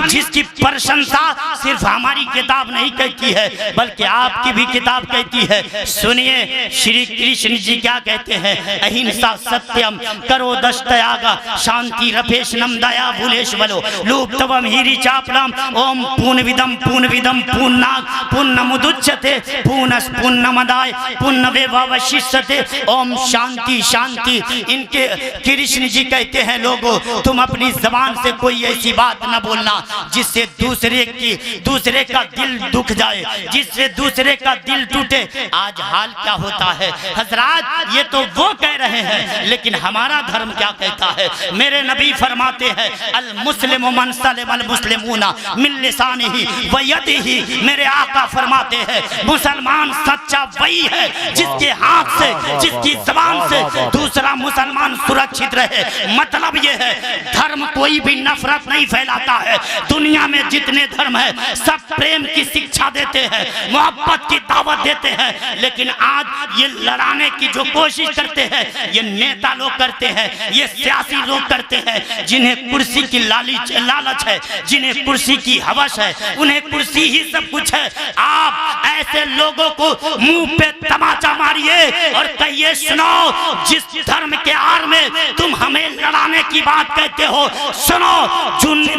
जिसकी प्रशंसा सिर्फ हमारी किताब नहीं कहती है बल्कि आपकी भी किताब कहती है। सुनिए श्री कृष्ण जी क्या कहते हैं, अहिंसा सत्यम करो दश त्यागा शांति रफेशनम दया भूलेश बलो लुप्तवम हीरी चापलम ओम पूर्णविदम पूर्णविदम पूर्णाग पूर्णमुदुच्यते पूर्णस् पूर्णमदाय पूर्णमेवावशिष्यते ओम शांति शांति। इनके कृष्ण जी कहते हैं लोगों तुम अपनी जबान से कोई ऐसी बात न बोलना जिससे दूसरे का दिल दुख जाए, जिससे दूसरे का दिल टूटे। आज हाल क्या होता है हजरात, ये तो वो कह रहे हैं लेकिन हमारा धर्म क्या कहता है। मेरे नबी फरमाते हैं अल मुस्लिम मन सलिमल मुस्लिमूना मिन लिसानिही व यदिही। मेरे आका फरमाते हैं मुसलमान सच्चा वही है जिसके हाथ से जिसकी जबान से दूसरा मुसलमान सुरक्षित रहे। मतलब ये है धर्म कोई भी नफरत नहीं फैलाता है। दुनिया में जितने धर्म है सब प्रेम की शिक्षा देते हैं, मोहब्बत की दावत देते हैं, लेकिन आज ये लड़ाने की जो कोशिश करते हैं ये नेता लोग करते हैं, ये सियासी लोग करते हैं जिन्हें कुर्सी की लालच है, जिन्हें कुर्सी की हवस है, उन्हें कुर्सी ही सब कुछ है। आप ऐसे लोगों को मुंह पे तमाचा मारिए और कहिए सुनो जिस धर्म के आड़ में तुम हमें लड़ाने की बात कहते हो, सुनो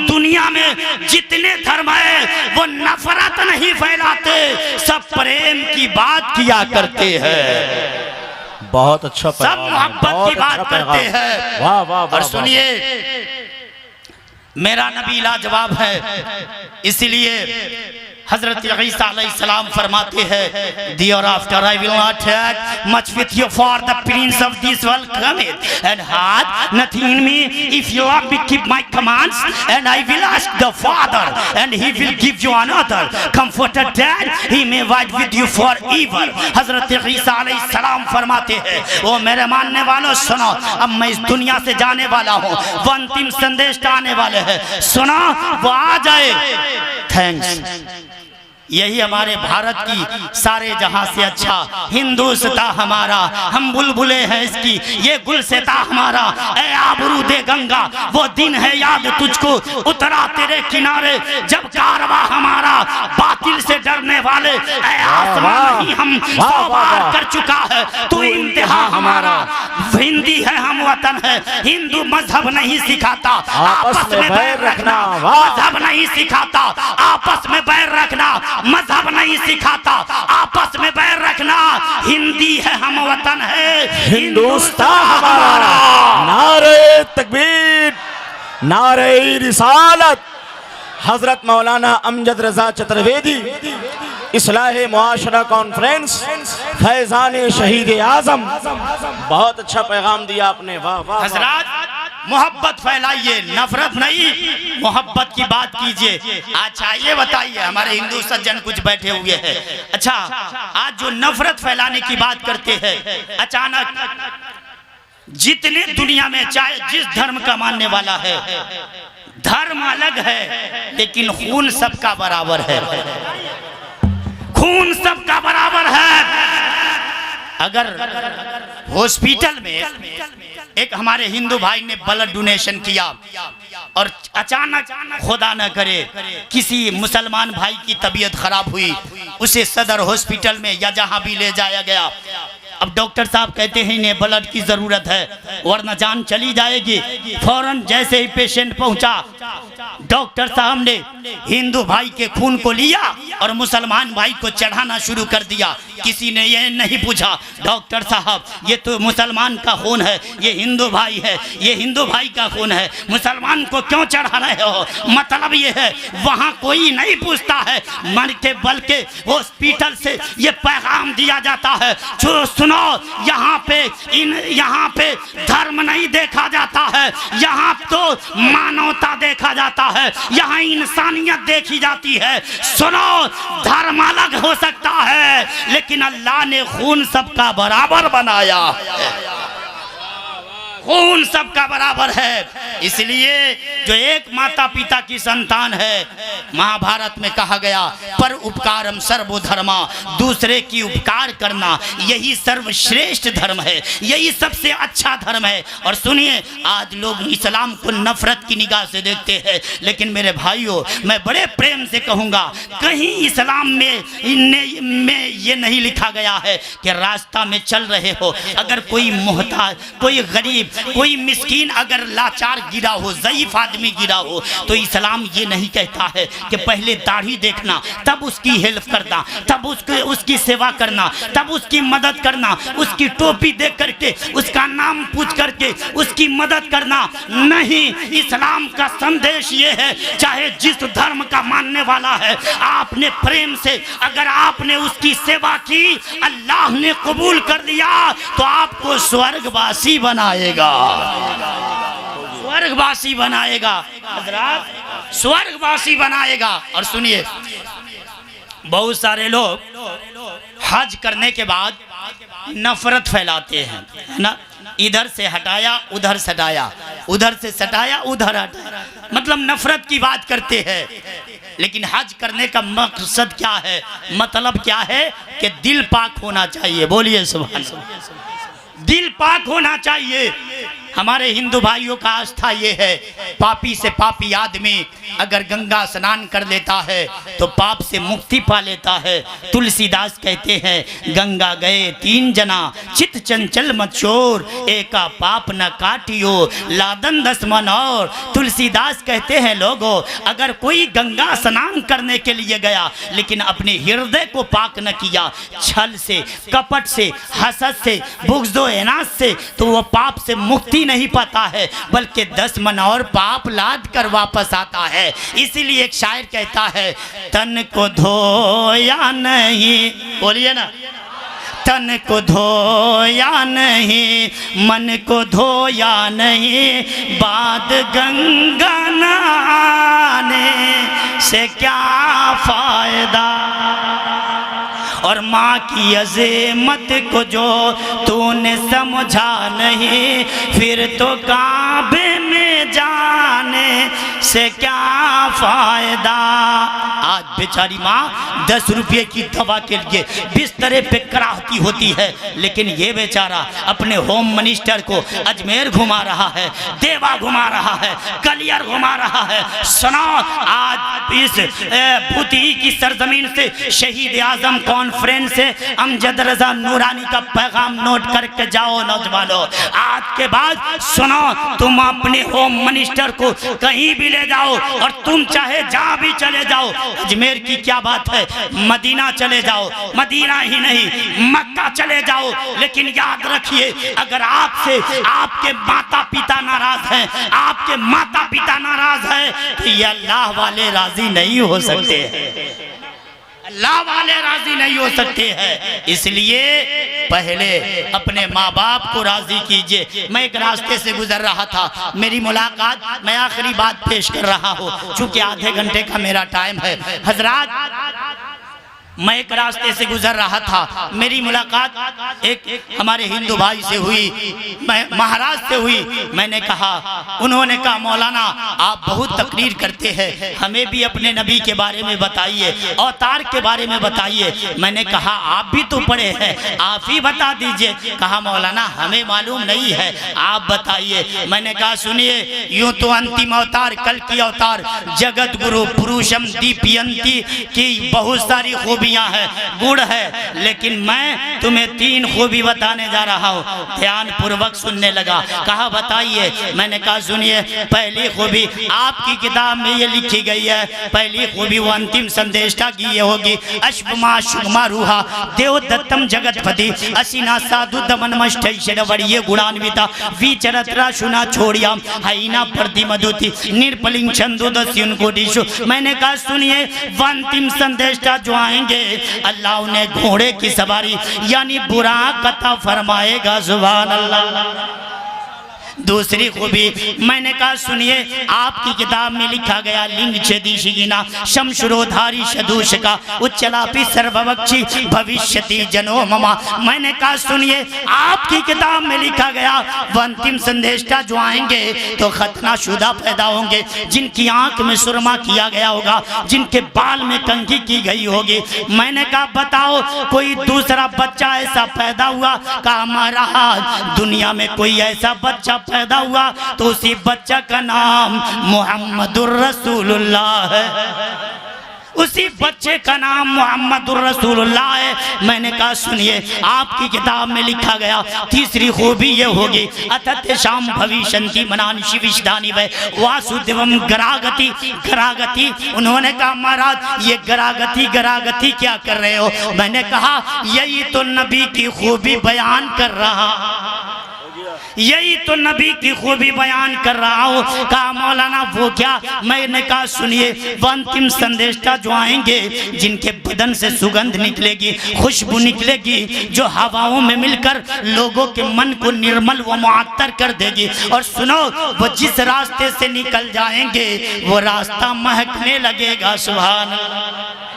दुनिया में जितने धर्म है वो नफरत नहीं फैलाते, सब प्रेम की बात किया करते हैं। बहुत अच्छा, सब मोहब्बत की बात करते हैं। वाह वाह। और सुनिए मेरा नबी लाजवाब है, इसलिए हजरत ईसा अलैहिस्सलाम फरमाते हैं dear after I will not act much with you for the prince of this world cometh and hath nothing in me if you love me keep my commands and I will ask the Father and he will give you another comforter that he may abide with you forever। हजरत ईसा अलैहिस्सलाम फरमाते हैं ओ मेरे मानने वालों सुनो, अब मैं इस दुनिया से जाने वाला हूँ, वो अंतिम संदेश आने वाले हैं, सुनो वो आ जाए। थैंक्स। यही हमारे भारत की सारे जहां से अच्छा हिंदुस्तां हमारा, हम बुलबुले हैं इसकी, ये गुलसेता हमारा। ए आबरू दे गंगा वो दिन है याद तुझको उतरा तेरे किनारे जब कारवा हमारा बातिल से डरने वाले। ए आसमान ही हम 100 बार कर चुका है तू इंतहा हमारा। हिंदी है हम वतन है, हिंदू मजहब नहीं सिखाता आपस में बैर रखना, मजहब नहीं सिखाता आपस में बैर रखना, मजहब नहीं सिखाता आपस में बैर रखना। हिंदी है हम वतन है, हिंदुस्तान हमारा। नारे तकबीर, नारे रिसालत। हजरत मौलाना अमजद रजा चतुर्वेदी इस्लाह मुआशरा कॉन्फ्रेंस फैजान शहीद आजम, बहुत अच्छा पैगाम दिया आपने। वाह वाह। हजरात मोहब्बत फैलाइए, नफरत नहीं, मोहब्बत की बात कीजिए। अच्छा ये बताइए हमारे हिंदू सज्जन कुछ बैठे हुए हैं, अच्छा आज जो नफरत फैलाने की बात करते हैं, अचानक जितने दुनिया में चाहे जिस धर्म का मानने वाला है, धर्म अलग है लेकिन खून सबका बराबर है, खून सबका बराबर है। अगर हॉस्पिटल में एक हमारे हिंदू भाई ने ब्लड डोनेशन किया और अचानक खुदा न करे किसी मुसलमान भाई की तबीयत खराब हुई, उसे सदर हॉस्पिटल में या जहां भी ले जाया गया, अब डॉक्टर साहब कहते हैं इन्हें ब्लड की जरूरत है वरना जान चली जाएगी। फौरन जैसे ही पेशेंट पहुंचा, डॉक्टर साहब ने हिंदू भाई के खून को लिया और मुसलमान भाई को चढ़ाना शुरू कर दिया। किसी ने यह नहीं पूछा डॉक्टर साहब ये तो मुसलमान का खून है, ये हिंदू भाई है, ये हिंदू भाई का खून है, मुसलमान को क्यों चढ़ा रहे हो। मतलब ये है वहाँ कोई नहीं पूछता है, मर के बल्कि हॉस्पिटल से ये पैगाम दिया जाता है जो सुनो यहाँ पे धर्म नहीं देखा जाता है, यहाँ तो मानवता देखा जाता है, यहाँ इंसानियत देखी जाती है। सुनो धर्म अलग हो सकता है लेकिन अल्लाह ने खून सबका बराबर बनाया। खून सबका बराबर है। इसलिए जो एक माता पिता की संतान है, महाभारत में कहा गया पर उपकारम सर्वधर्मा, दूसरे की उपकार करना यही सर्वश्रेष्ठ धर्म है, यही सबसे अच्छा धर्म है। और सुनिए, आज लोग इस्लाम को नफरत की निगाह से देखते हैं, लेकिन मेरे भाइयों मैं बड़े प्रेम से कहूँगा, कहीं इस्लाम में ये नहीं लिखा गया है कि रास्ता में चल रहे हो, अगर कोई मोहताज, कोई गरीब, कोई मिस्कीन अगर लाचार गिरा हो, ज़ईफ आदमी गिरा हो, तो इस्लाम ये नहीं कहता है कि पहले दाढ़ी देखना तब उसकी हेल्प करना, तब उसकी सेवा करना, तब उसकी मदद करना, उसकी टोपी देख करके, उसका नाम पूछ करके उसकी मदद करना। नहीं, इस्लाम का संदेश ये है, चाहे जिस धर्म का मानने वाला है, आपने प्रेम से अगर आपने उसकी सेवा की, अल्लाह ने कबूल कर लिया तो आपको स्वर्गवासी बनाएगा, स्वर्गवासी बनाएगा हजरात, स्वर्गवासी बनाएगा। और सुनिए, बहुत सारे लोग हज करने के बाद नफरत फैलाते हैं, है ना, इधर से हटाया उधर सटाया, उधर से सटाया उधर हटाया, मतलब नफरत की बात करते हैं। लेकिन हज करने का मकसद क्या है, मतलब क्या है कि दिल पाक होना चाहिए। बोलिए सुभान अल्लाह, दिल पाक होना चाहिए। हमारे हिंदू भाइयों का आस्था ये है, पापी से पापी आदमी अगर गंगा स्नान कर लेता है तो पाप से मुक्ति पा लेता है। तुलसीदास कहते हैं, गंगा गए 3 जना, चित चंचल मत चोर, एका पाप न काटियो, लादन 10 मन और। तुलसीदास कहते हैं, लोगों अगर कोई गंगा स्नान करने के लिए गया लेकिन अपने हृदय को पाक न किया, छल से, कपट से, हसद से, बुग़्ज़ो एनास से, तो वो पाप से मुक्ति नहीं पाता है, बल्कि 10 मन और पाप लाद कर वापस आता है। इसीलिए एक शायर कहता है, तन को धोया नहीं, बोलिए ना, तन को धोया नहीं, मन को धोया नहीं, बाद गंगा नहाने से क्या फायदा। और माँ की अज़ीमत को जो तूने समझा नहीं, फिर तो काबे में जाने से क्या फायदा। आज बेचारी माँ 10 रुपये की दवा के लिए बिस्तर पे कराहती होती है, लेकिन ये बेचारा अपने होम मिनिस्टर को अजमेर घुमा रहा है, देवा घुमा रहा है, कलियर घुमा रहा है। सुनो, आज इस भूती की सरजमीन से शहीद आजम कॉन्फ्रेंस से अमजद रजा नूरानी का पैगाम नोट करके जाओ नौजवानों। आज के बाद सुनो, तुम अपने होम मिनिस्टर को कहीं भी ले जाओ, और तुम चाहे जहाँ भी चले जाओ, अजमेर की क्या बात है, मदीना चले जाओ, मदीना ही नहीं मक्का चले जाओ, लेकिन याद रखिए, अगर आपसे आपके माता पिता नाराज हैं, आपके माता पिता नाराज हैं, तो ये अल्लाह वाले राजी नहीं हो सकते, अल्लाह वाले राजी नहीं हो सकते हैं। इसलिए पहले अपने माँ बाप को राजी कीजिए। मैं एक रास्ते से गुजर रहा था, मेरी मुलाकात, मैं आखिरी बात पेश कर रहा हूँ चूंकि आधे घंटे का मेरा टाइम है। हजरात, मैं एक रास्ते से गुजर रहा था, मेरी मुलाकात एक हमारे हिंदू भाई से हुई, मैं महाराज से हुई। मैंने कहा, उन्होंने कहा, मौलाना आप बहुत तकरीर करते हैं, हमें भी अपने नबी के बारे में बताइए, अवतार के बारे में बताइए। मैंने कहा, आप भी तो पढ़े हैं, आप ही बता दीजिए। कहा, मौलाना हमें मालूम नहीं है, आप बताइए। मैंने कहा, सुनिए, यूं तो अंतिम अवतार, कल की अवतार, जगत गुरु पुरुषम दीपयंती की बहुत सारी खूबी है, गुण है, लेकिन मैं तुम्हें 3 खूबी बताने जा रहा हूँ। ध्यान पूर्वक सुनने लगा। कहा, बताइए। मैंने कहा, सुनिए, पहली खूबी आपकी किताब में ये लिखी गई है, पहली खूबी वो अंतिम संदेष्टा की ये होगी, अश्वमा शुमा रूहा देव दत्तम जगतपति असीना साधु दमन मष्टैश्वर्य गुणान्विता विचरत्रा शुना छोड़ियाम हाइना प्रति मधुति निर्पलिंग छंदो दस्युन कोटिशु। मैंने कहा, सुनिए, वो अंतिम संदेष्टा जो आएंगे, अल्लाह उन्हें घोड़े की सवारी यानी बुरा कता फरमाएगा, सुभान अल्लाह। दूसरी खूबी मैंने कहा सुनिए, आपकी किताब में लिखा गया लिंग छेदीशिगिना शमशुरोधारी शदूष का उच्चलापी सर्ववक्षी भविष्यति जनो ममा। मैंने कहा सुनिए, आपकी किताब में लिखा गया वह अंतिम संदेष्टा जो आएंगे तो खतना शुदा पैदा होंगे, जिनकी आंख में सुरमा किया गया होगा, जिनके बाल में कंघी की गई होगी। मैंने कहा बताओ कोई दूसरा बच्चा ऐसा पैदा हुआ? कहा महाराज दुनिया में कोई ऐसा बच्चा पैदा हुआ तो उसी बच्चा का नाम मुहम्मदुर रसूलुल्लाह है, उसी बच्चे का नाम मुहम्मदुर रसूलुल्लाह है। मैंने कहा सुनिए, आपकी किताब में लिखा गया तीसरी खूबी ये होगी अतत शाम भविष्यन्ति मनान शिविष्ठानि वै वासुदेवम गरागति गरागति। उन्होंने कहा महाराज ये गरागति गरागति क्या कर रहे हो? मैंने कहा यही तो नबी की खूबी बयान कर रहा, यही तो नबी की खूबी बयान कर रहा हूँ। कहा मौलाना वो क्या? मैंने कहा सुनिए, वह अंतिम संदेष्टा जो आएंगे जिनके बदन से सुगंध निकलेगी, खुशबू निकलेगी, जो हवाओं में मिलकर लोगों के मन को निर्मल व मुअत्तर कर देगी। और सुनो, वो जिस रास्ते से निकल जाएंगे वो रास्ता महकने लगेगा। सुभान अल्लाह।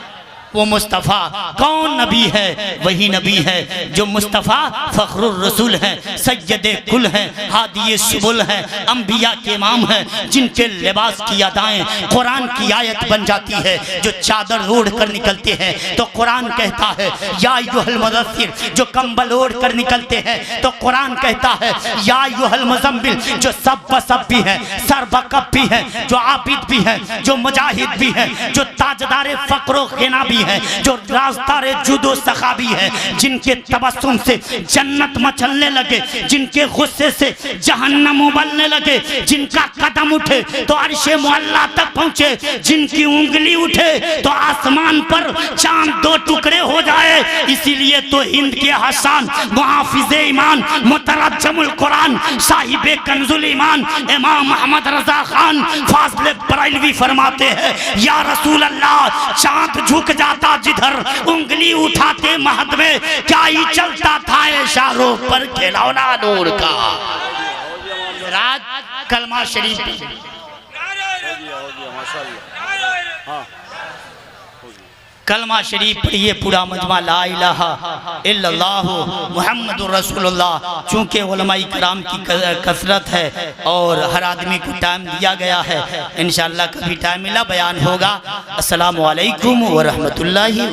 वो मुस्तफ़ा कौन नबी है? वही नबी है जो मुस्तफ़ा फ़ख्रुर रसूल हैं, सैयदे कुल हैं, हादी सुबुल हैं, अंबिया के इमाम हैं, जिनके लिबास की अदाएं कुरान की आयत बन जाती है। जो चादर ओढ़ कर निकलते हैं तो कुरान कहता है या अय्युहल मुदस्सिर, जो कंबल ओढ़ कर निकलते हैं तो कुरान कहता है या अय्युहल मुज़म्मिल, जो सब बसब भी हैं, सरबकब भी हैं, जो आबिद भी हैं, जो मुजाहिद भी हैं, जो ताजदार फ़क्र ग़िना भी है, जो राज़दार जुदो सखा भी है, जिनके तबस्सुम से जन्नत मचलने लगे, जिनके गुस्से से जहन्नम उबलने लगे, जिनका कदम उठे तो अर्शे मुअल्ला तक पहुंचे, जिनकी उंगली उठे तो आसमान पर चांद दो टुकड़े हो जाए। इसीलिए तो हिंद के हसन मुहाफिज़े ईमान मुतरज्जमुल कुरान साहिबे कंजुल ईमान इमाम अहमद रजा खान फाज़िल बरेलवी फरमाते हैं या रसूल अल्लाह, चांद झुक जाता जिधर उंगली उठाते महद में, क्या ही चलता था इशारों पर खिलौना नूर का। रात कलमा शरीफ कलमा शरीफ पढ़िए पूरा मजमा ला इलाहा इल्लल्लाह मुहम्मदुर रसूलुल्लाह। चूँकि उलमाए किराम की कसरत है और हर आदमी को टाइम दिया गया है, इंशाअल्लाह कभी टाइम मिला बयान होगा। अस्सलामु अलैकुम व रहमतुल्लाहि।